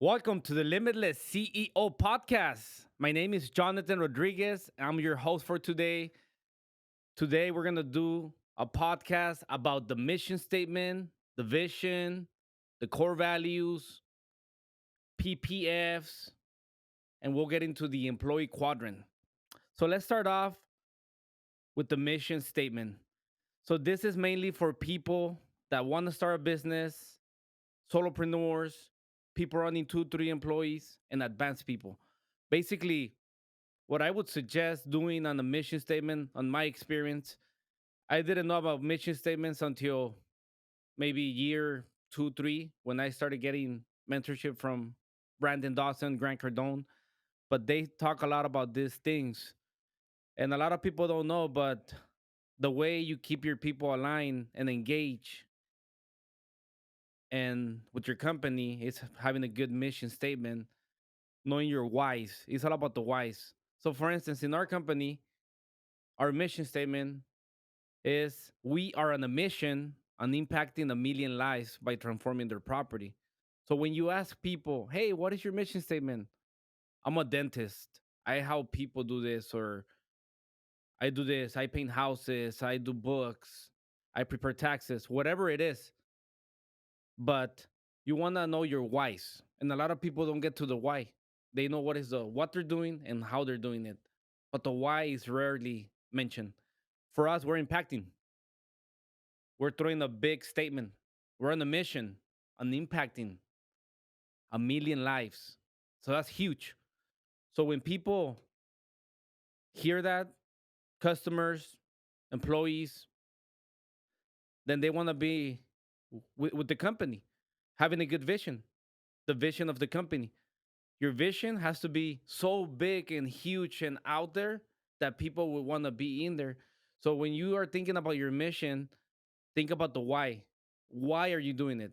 Welcome to the Limitless CEO podcast. My name is Jonathan Rodriguez. I'm your host for today. Today, we're going to do a podcast about the mission statement, the vision, the core values, PPFs, and we'll get into the employee quadrant. So, let's start off with the mission statement. So, this is mainly for people that want to start a business, solopreneurs, people running two, three employees, and advanced people. Basically, what I would suggest doing on a mission statement, on my experience, I didn't know about mission statements until maybe year two, three, when I started getting mentorship from Brandon Dawson, Grant Cardone. But they talk a lot about these things. And a lot of people don't know, but the way you keep your people aligned and engaged and with your company is having a good mission statement, knowing your whys. It's all about the whys. So, for instance, in our company, our mission statement is we are on a mission on impacting a million lives by transforming their property. So when you ask people, hey, what is your mission statement? I'm a dentist. I help people do this, or I do this. I paint houses. I do books. I prepare taxes, whatever it is. But you want to know your whys. And a lot of people don't get to the why. They know what they're doing and how they're doing it. But the why is rarely mentioned. For us, we're impacting. We're throwing a big statement. We're on a mission on impacting a million lives. So that's huge. So when people hear that, customers, employees, then they want to be with the company, having a good vision, the vision of the company. Your vision has to be so big and huge and out there that people will want to be in there. So when you are thinking about your mission, think about the why. Why are you doing it?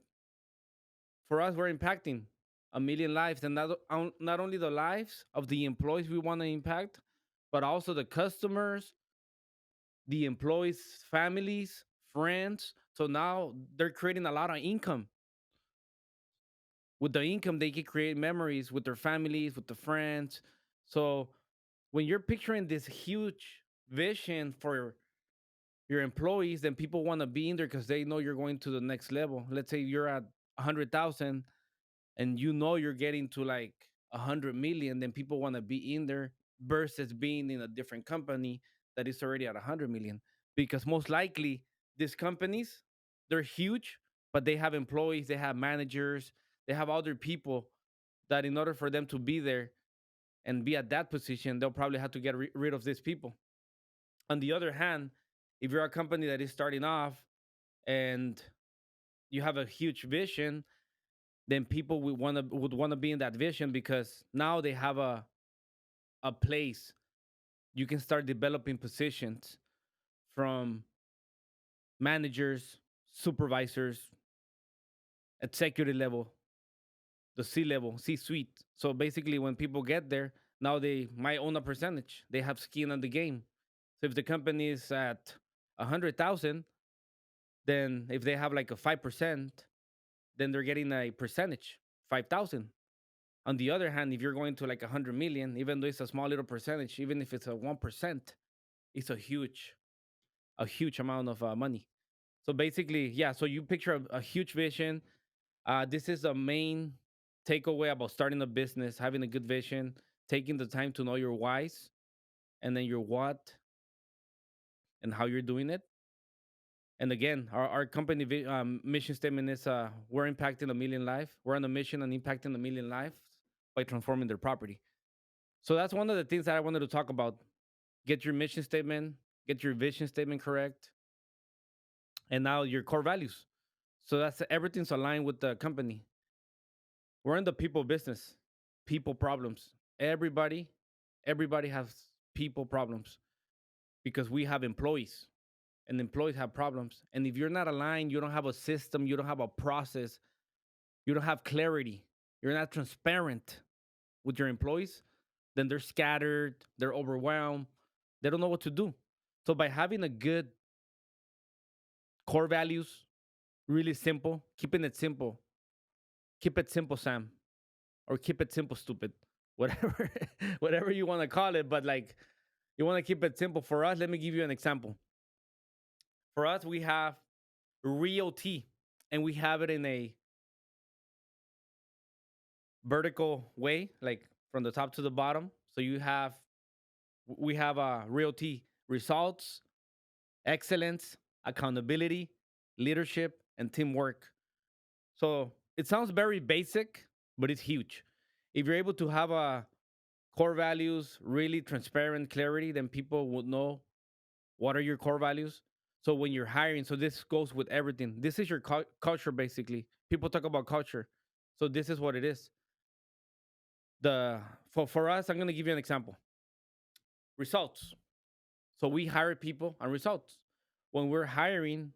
For us, we're impacting a million lives, and not only the lives of the employees we want to impact, but also the customers, the employees' families, friends. So now they're creating a lot of income. With the income, they can create memories with their families, with the friends. So when you're picturing this huge vision for your employees, then people want to be in there because they know you're going to the next level. Let's say you're at 100,000 and you know you're getting to like 100 million, then people want to be in there versus being in a different company that is already at 100 million. Because most likely these companies, they're huge, but they have employees, they have managers, they have other people that in order for them to be there and be at that position, they'll probably have to get rid of these people. On the other hand, if you're a company that is starting off and you have a huge vision, then people would want to be in that vision because now they have a place. You can start developing positions from managers, supervisors, executive level, the C level, C suite. So basically, when people get there, now they might own a percentage. They have skin on the game. So if the company is at 100,000, then if they have like a 5%, then they're getting a percentage, 5,000. On the other hand, if you're going to like 100 million, even though it's a small little percentage, even if it's a 1%, it's a huge amount of money. So basically, yeah. So you picture a huge vision. This is the main takeaway about starting a business: having a good vision, taking the time to know your whys, and then your what and how you're doing it. And again, our company mission statement is we're impacting a million lives. We're on a mission and impacting a million lives by transforming their property. So that's one of the things that I wanted to talk about. Get your mission statement, get your vision statement correct, and now your core values. So that's everything's aligned with the company. We're in the people business, people problems. Everybody has people problems because we have employees and employees have problems. And if you're not aligned, you don't have a system, you don't have a process, you don't have clarity, you're not transparent with your employees, then they're scattered, they're overwhelmed, they don't know what to do. So by having a good core values, really simple, keeping it simple, keep it simple, Sam. or keep it simple, stupid, whatever, whatever you want to call it. But like, you want to keep it simple. For us, let me give you an example. For us, we have real tea, and we have it in a vertical way, like from the top to the bottom. So we have a real tea: results, excellence, accountability, leadership, and teamwork. So it sounds very basic, but it's huge. If you're able to have a core values, really transparent clarity, then people would know what are your core values. So when you're hiring, so this goes with everything. This is your culture, basically. People talk about culture, so this is what it is. The for us, I'm gonna give you an example. Results. So we hire people on results. When we're hiring,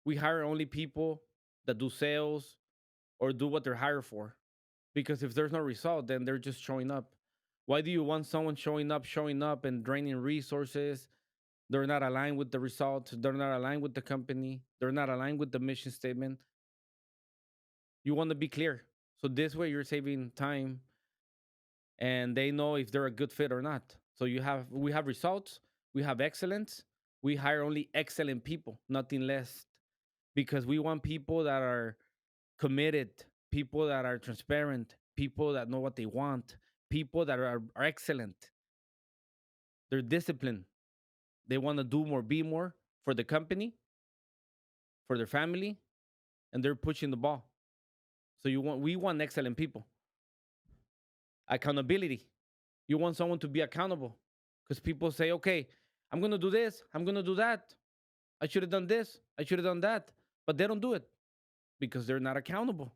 we hire only people that do sales or do what they're hired for. Because if there's no result, then they're just showing up. Why do you want someone showing up and draining resources? They're not aligned with the results. They're not aligned with the company. They're not aligned with the mission statement. You want to be clear. So this way you're saving time and they know if they're a good fit or not. So we have results, we have excellence. We hire only excellent people, nothing less. Because we want people that are committed, people that are transparent, people that know what they want, people that are excellent. They're disciplined. They want to do more, be more for the company, for their family, and they're pushing the ball. So we want excellent people. Accountability. You want someone to be accountable because people say, okay, I'm going to do this, I'm going to do that. I should have done this, I should have done that. But they don't do it because they're not accountable.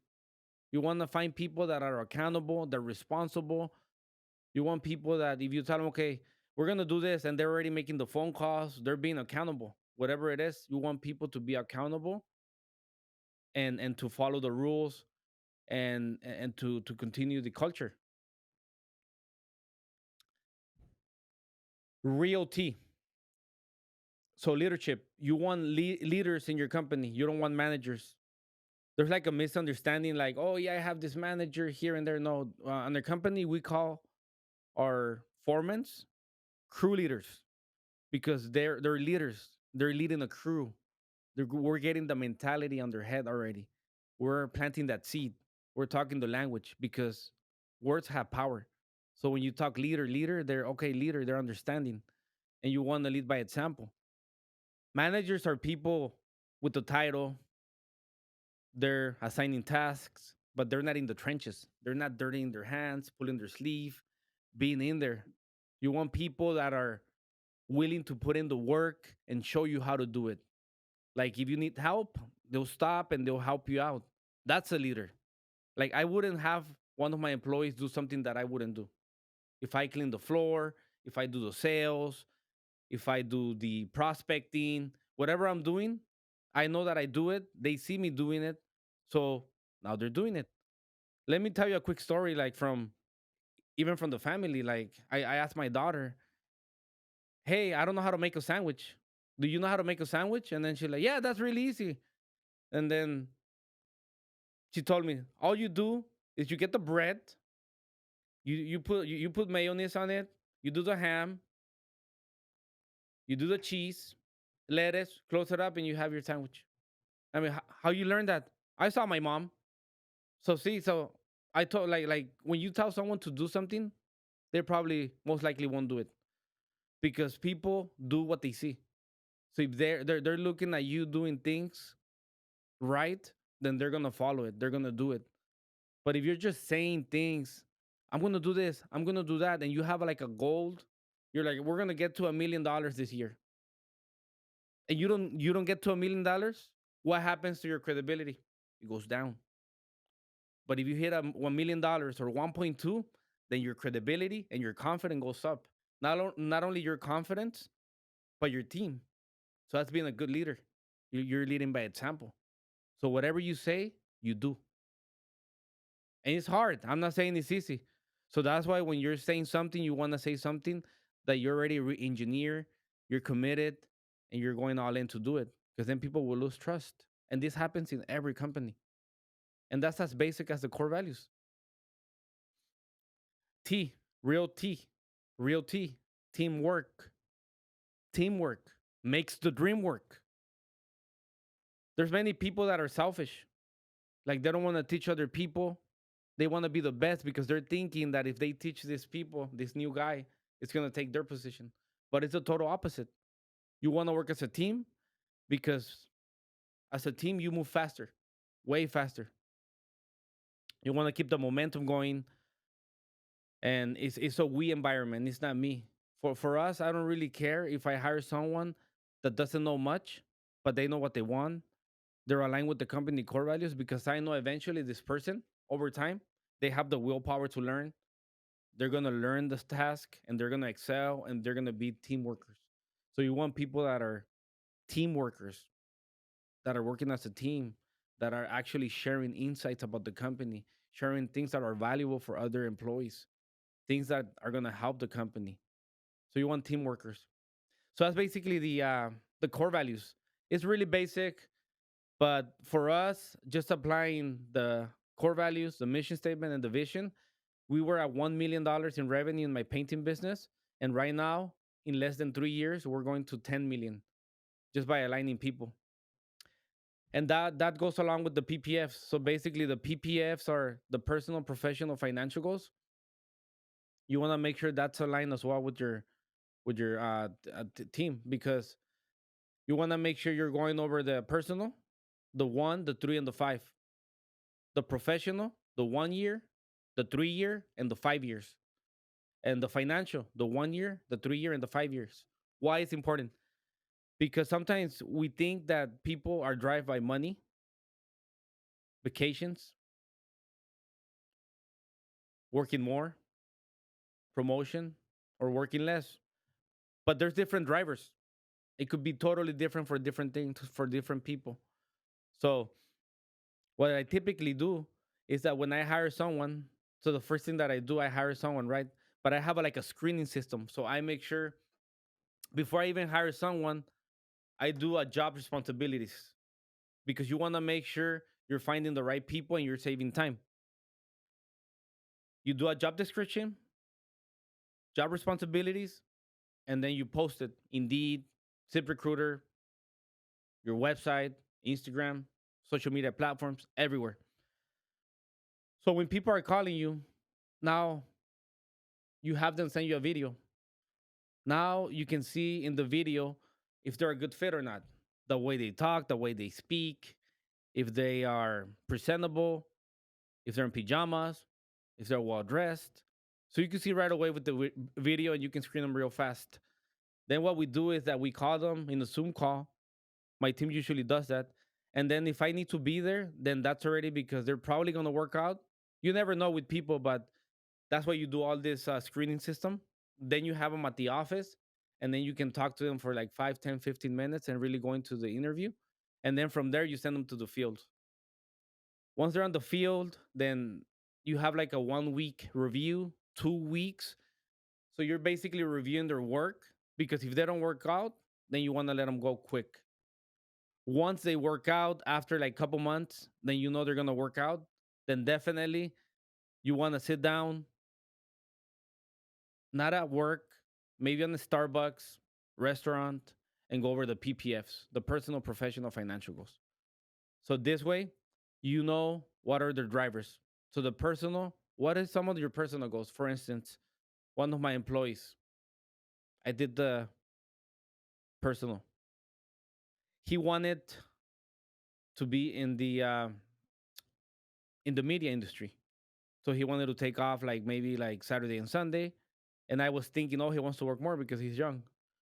You want to find people that are accountable, they're responsible. You want people that if you tell them, okay, we're going to do this, and they're already making the phone calls, they're being accountable. Whatever it is, you want people to be accountable and to follow the rules and to continue the culture. Real T. So leadership, you want leaders in your company. You don't want managers. There's like a misunderstanding, like, oh yeah, I have this manager here and there. No, on the company we call our foremans crew leaders because they're leaders. They're leading a crew. We're getting the mentality on their head already. We're planting that seed. We're talking the language because words have power. So when you talk leader, they're okay, leader, they're understanding. And you want to lead by example. Managers are people with the title, they're assigning tasks, but they're not in the trenches. They're not dirtying their hands, pulling their sleeve, being in there. You want people that are willing to put in the work and show you how to do it. Like if you need help, they'll stop and they'll help you out. That's a leader. Like I wouldn't have one of my employees do something that I wouldn't do. If I clean the floor, if I do the sales, if I do the prospecting, whatever I'm doing, I know that I do it. They see me doing it. So now they're doing it. Let me tell you a quick story, like from even from the family. Like I asked my daughter, hey, I don't know how to make a sandwich. Do you know how to make a sandwich? And then she's like, yeah, that's really easy. And then she told me, all you do is you get the bread, you put mayonnaise on it, you do the ham, you do the cheese, lettuce, close it up, and you have your sandwich. I mean, how you learn that? I saw my mom. So see, so I told like when you tell someone to do something, they probably most likely won't do it because people do what they see. So if they're looking at you doing things right, then they're gonna follow it. They're gonna do it. But if you're just saying things, I'm gonna do this, I'm gonna do that, and you have like a goal, you're like, we're gonna get to $1 million this year, and you don't get to $1 million, what happens to your credibility? It goes down. But if you hit a $1 million or 1.2, then your credibility and your confidence goes up. Not only your confidence, but your team. So that's being a good leader. You're leading by example. So whatever you say, you do. And it's hard. I'm not saying it's easy. So that's why when you're saying something, you want to say something that you're already engineer, you're committed, and you're going all in to do it. Because then people will lose trust. And this happens in every company. And that's as basic as the core values. T, real T, real T, teamwork. Teamwork makes the dream work. There's many people that are selfish. Like they don't want to teach other people. They want to be the best because they're thinking that if they teach these people, this new guy, it's going to take their position. But it's a total opposite. You want to work as a team because as a team, you move faster, way faster. You want to keep the momentum going, and it's a we environment. It's not me. For us, I don't really care if I hire someone that doesn't know much, but they know what they want. They're aligned with the company core values because I know eventually this person over time they have the willpower to learn. They're gonna learn this task and they're gonna excel and they're gonna be team workers. So you want people that are team workers, that are working as a team, that are actually sharing insights about the company, sharing things that are valuable for other employees, things that are gonna help the company. So you want team workers. So that's basically the core values. It's really basic, but for us, just applying the core values, the mission statement, and the vision, we were at $1 million in revenue in my painting business, and right now, in less than 3 years, we're going to 10 million just by aligning people. And that goes along with the PPFs. So basically, the PPFs are the personal, professional, financial goals. You want to make sure that's aligned as well with your team because you want to make sure you're going over the personal, the 1, the 3, and the 5. The professional, the 1 year, the 3 year, and the 5 years. And the financial, the 1 year, the 3 year, and the 5 years. Why it's important? Because sometimes we think that people are driven by money, vacations, working more, promotion, or working less. But there's different drivers. It could be totally different for different things for different people. So what I typically do is that when I hire someone, so the first thing that I do, I hire someone, right? But I have like a screening system. So I make sure before I even hire someone, I do a job responsibilities because you want to make sure you're finding the right people and you're saving time. You do a job description, job responsibilities, and then you post it. Indeed, ZipRecruiter, your website, Instagram, social media platforms, everywhere. So when people are calling you, now you have them send you a video. Now you can see in the video if they're a good fit or not. The way they talk, the way they speak, if they are presentable, if they're in pajamas, if they're well dressed. So you can see right away with the video and you can screen them real fast. Then what we do is that we call them in a Zoom call. My team usually does that. And then if I need to be there, then that's already because they're probably going to work out. You never know with people, but that's why you do all this screening system. Then you have them at the office and then you can talk to them for like 5, 10, 15 minutes and really go into the interview. And then from there, you send them to the field. Once they're on the field, then you have like a 1 week review, 2 weeks. So you're basically reviewing their work because if they don't work out, then you want to let them go quick. Once they work out after like a couple months, then you know they're going to work out. Then definitely you want to sit down, not at work, maybe on the Starbucks restaurant, and go over the PPFs, the personal, professional, financial goals. So this way, you know what are their drivers. So the personal, what is some of your personal goals? For instance, one of my employees, I did the personal. He wanted to be in the media industry. So he wanted to take off like maybe like Saturday and Sunday. And I was thinking, oh, he wants to work more because he's young.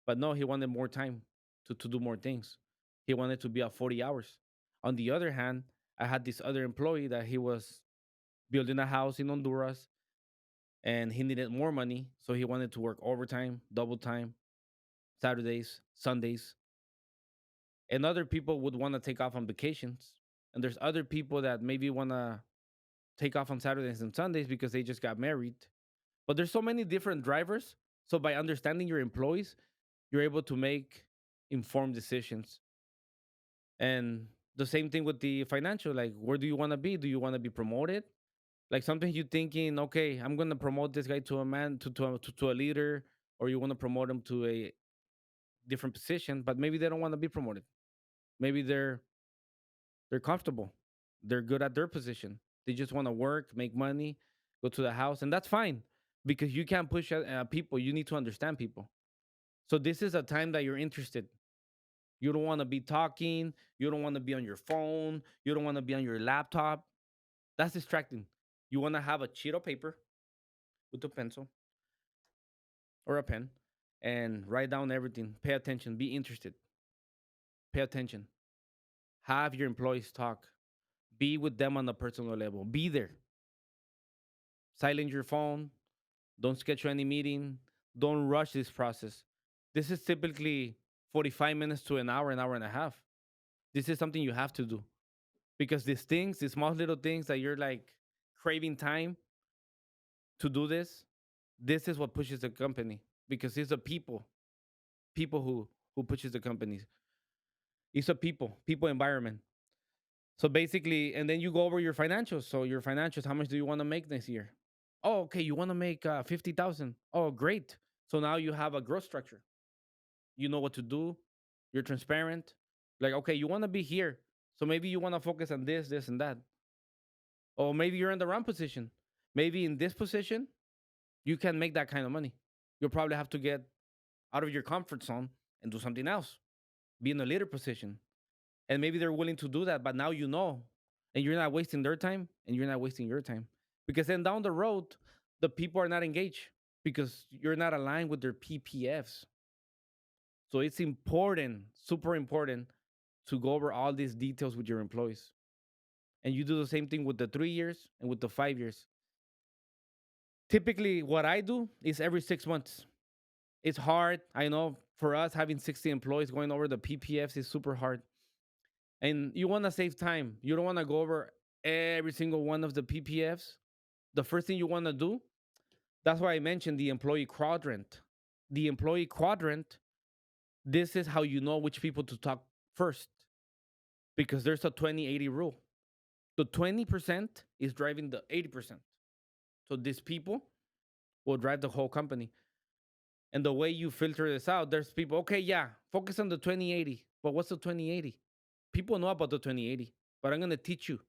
But no, he wanted more time to do more things. He wanted to be at 40 hours. On the other hand, I had this other employee that he was building a house in Honduras and he needed more money. So he wanted to work overtime, double time, Saturdays, Sundays. And other people would want to take off on vacations. And there's other people that maybe want to take off on Saturdays and Sundays because they just got married. But there's so many different drivers. So by understanding your employees, you're able to make informed decisions. And the same thing with the financial, like where do you want to be? Do you want to be promoted? Like sometimes you thinking, okay, I'm gonna promote this guy to a man to a leader, or you want to promote him to a different position, but maybe they don't want to be promoted. Maybe they're comfortable. They're good at their position. They just want to work, make money, go to the house, and that's fine because you can't push people. You need to understand people. So this is a time that you're interested. You don't want to be talking. You don't want to be on your phone. You don't want to be on your laptop. That's distracting. You want to have a sheet of paper with a pencil or a pen and write down everything. Pay attention. Be interested. Pay attention. Have your employees talk. Be with them on a personal level. Be there. Silence your phone. Don't schedule any meeting. Don't rush this process. This is typically 45 minutes to an hour and a half. This is something you have to do because these things, these small little things that you're like craving time to do this is what pushes the company because it's the people who pushes the companies. It's a people environment. So basically, and then you go over your financials. So your financials, how much do you want to make this year? Oh, okay, you want to make 50,000. Oh, great. So now you have a growth structure. You know what to do. You're transparent. Like, okay, you want to be here. So maybe you want to focus on this, and that. Or maybe you're in the wrong position. Maybe in this position, you can make that kind of money. You'll probably have to get out of your comfort zone and do something else. Be in a leader position. And maybe they're willing to do that, but now you know. And you're not wasting their time and you're not wasting your time. Because then down the road, the people are not engaged because you're not aligned with their PPFs. So it's important, super important, to go over all these details with your employees. And you do the same thing with the 3 years and with the 5 years. Typically, what I do is every 6 months. It's hard. I know for us, having 60 employees going over the PPFs is super hard. And you want to save time. You don't want to go over every single one of the PPFs. The first thing you want to do, that's why I mentioned the employee quadrant. The employee quadrant, this is how you know which people to talk first because there's a 20-80 rule. The 20% is driving the 80%. So these people will drive the whole company. And the way you filter this out, there's people, okay, yeah, focus on the 20-80. But what's the 20-80? People know about the 20-80, but I'm going to teach you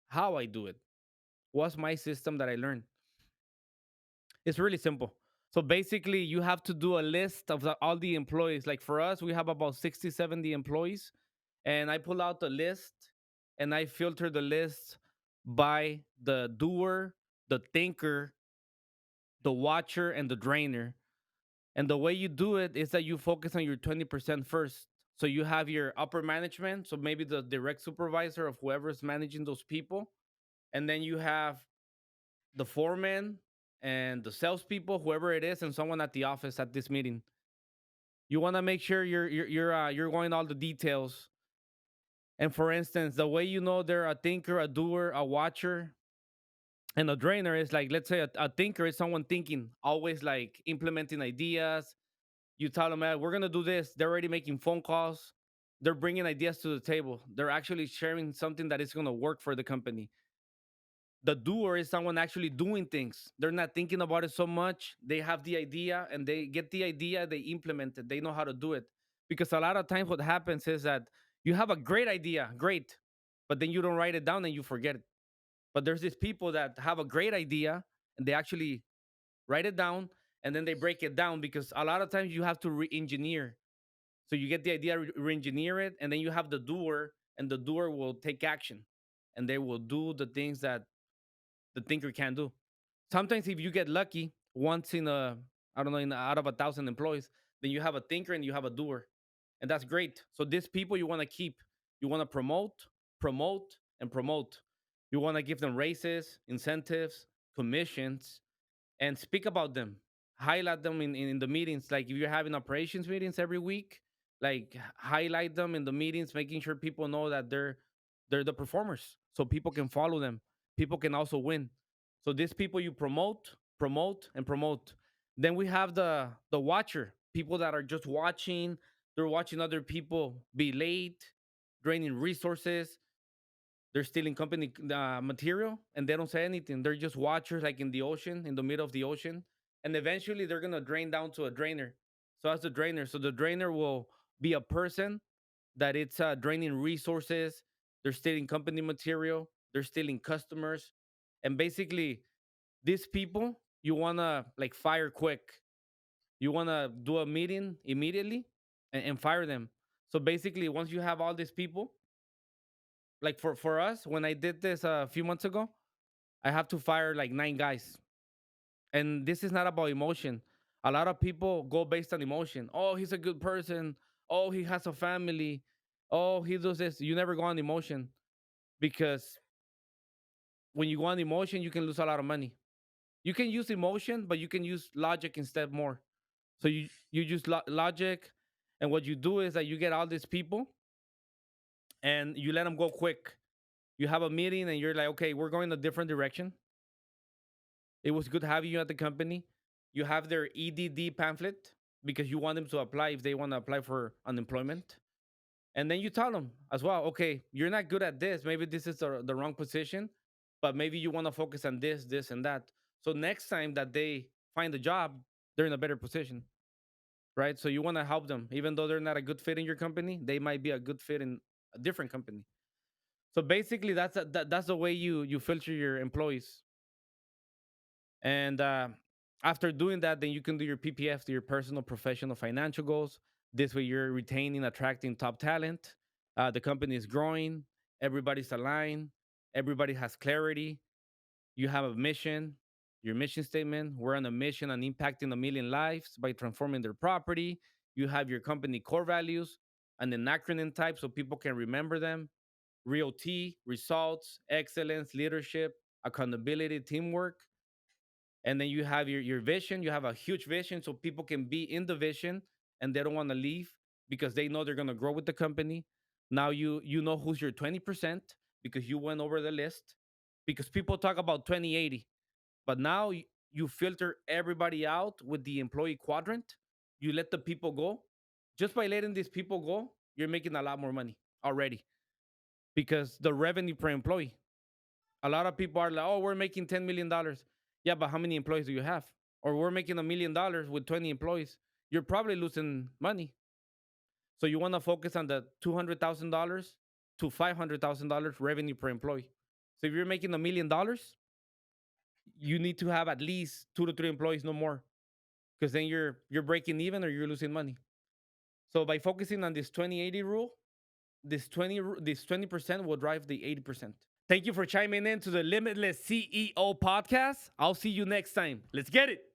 how I do it. What's my system that I learned? It's really simple. So basically, you have to do a list of all the employees. Like for us, we have about 60, 70 employees. And I pull out the list and I filter the list by the doer, the thinker, the watcher, and the drainer. And the way you do it is that you focus on your 20% first. So you have your upper management, so maybe the direct supervisor of whoever's managing those people. And then you have the foreman and the salespeople, whoever it is, and someone at the office at this meeting. You want to make sure you're going all the details. And for instance, the way you know they're a thinker, a doer, a watcher, and a drainer is like, let's say a thinker is someone thinking, always like implementing ideas. You tell them, we're going to do this. They're already making phone calls. They're bringing ideas to the table. They're actually sharing something that is going to work for the company. The doer is someone actually doing things. They're not thinking about it so much. They have the idea and they get the idea, they implement it, they know how to do it. Because a lot of times what happens is that you have a great idea, great, but then you don't write it down and you forget it. But there's these people that have a great idea and they actually write it down and then they break it down because a lot of times you have to re-engineer. So you get the idea, re-engineer it, and then you have the doer, and the doer will take action and they will do the things that the thinker can do. Sometimes if you get lucky, once in a, I don't know, out of 1,000 employees, then you have a thinker and you have a doer, and that's great. So these people you want to keep, you want to promote, promote, and promote. You want to give them raises, incentives, commissions, and speak about them. Highlight them in the meetings. Like if you're having operations meetings every week, like highlight them in the meetings, making sure people know that they're the performers, so people can follow them. People can also win. So these people you promote, promote, and promote. Then we have the watcher, people that are just watching. They're watching other people be late, draining resources. They're stealing company material and they don't say anything. They're just watchers, like in the ocean, in the middle of the ocean. And eventually they're going to drain down to a drainer. So that's the drainer. So the drainer will be a person that it's draining resources. They're stealing company material. They're stealing customers. And basically, these people, you want to like fire quick. You want to do a meeting immediately and fire them. So basically, once you have all these people, like for us, when I did this a few months ago, I have to fire like 9 guys. And this is not about emotion. A lot of people go based on emotion. Oh, he's a good person. Oh, he has a family. Oh, he does this. You never go on emotion because when you go on emotion, you can lose a lot of money. You can use emotion, but you can use logic instead more. So you use logic, and what you do is that you get all these people and you let them go quick. You have a meeting and you're like, okay, we're going a different direction. It was good having you at the company. You have their EDD pamphlet because you want them to apply if they want to apply for unemployment. And then you tell them as well, okay, you're not good at this. Maybe this is the wrong position, but maybe you want to focus on this, this, and that. So next time that they find a job, they're in a better position, right? So you want to help them. Even though they're not a good fit in your company, they might be a good fit in a different company. So basically, that's the way you filter your employees. And after doing that, then you can do your PPFs, your personal, professional, financial goals. This way, you're retaining, attracting top talent. The company is growing. Everybody's aligned. Everybody has clarity. You have a mission, your mission statement. We're on a mission on impacting a million lives by transforming their property. You have your company core values and an acronym type so people can remember them. Real T, results, excellence, leadership, accountability, teamwork. And then you have your vision. You have a huge vision so people can be in the vision and they don't want to leave because they know they're going to grow with the company. Now you know who's your 20% because you went over the list, because people talk about 2080, but now you filter everybody out with the employee quadrant. You let the people go. Just by letting these people go, you're making a lot more money already because the revenue per employee. A lot of people are like, oh, we're making $10 million. Yeah, but how many employees do you have? Or we're making $1 million with 20 employees. You're probably losing money. So you want to focus on the $200,000 to $500,000 revenue per employee. So if you're making $1 million, you need to have at least 2 to 3 employees, no more, because then you're breaking even or you're losing money. So by focusing on this 20/80 rule, this 20% will drive the 80%. Thank you for chiming in to the Limitless CEO podcast. I'll see you next time. Let's get it.